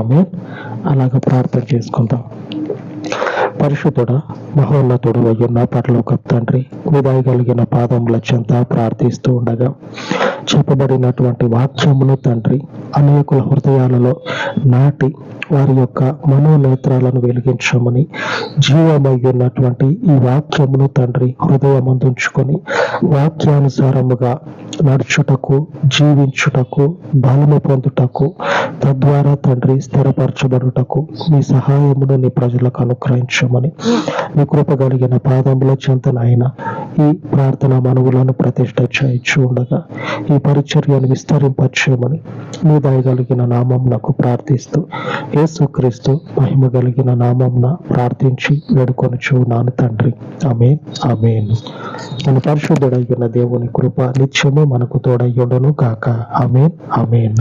ఆమె అలాగ ప్రార్థన చేసుకుందాం. పరిశుద్ధుడ మహోన్నతుడు అయ్యున్న పరలోకపు తండ్రి, మీ దయగలిగిన పాదముల చెంత ప్రార్థిస్తూ ఉండగా చెప్పబడినటువంటి వాక్యమును తండ్రి అనేకుల హృదయాలలో నాటి వారి యొక్క మనోనేత్రాలను వెలిగించమని, జీవమయ్యున్నటువంటి ఈ వాక్యమును తండ్రి హృదయమందుంచుకొని వాక్యానుసారముగా నడుచుటకు, జీవించుటకు, బలము పొందుటకు, తద్వారా తండ్రి స్థిరపరచబడుటకు మీ సహాయమును నీ ప్రజలకు అనుగ్రహించమని, మీ కృప కలిగిన పాదముల చెంతనైనా ఈ ప్రార్థన మనవులను ప్రతిష్ఠ చేయించు ఉండగా ఈ పరిచర్యను విస్తరింపచేయమని మీ దయగలిగిన నామమునకు ప్రార్థిస్తూ యేసుక్రీస్తు మహిమ కలిగిన నామమున ప్రార్థించి వేడుకొనుచున్నాను తండ్రి. ఆమేన్, ఆమేన్. మన పరిశుద్ధుడైన దేవుని కృప నిత్యము మనకు తోడయ్యుండును గాక. ఆమేన్, ఆమేన్.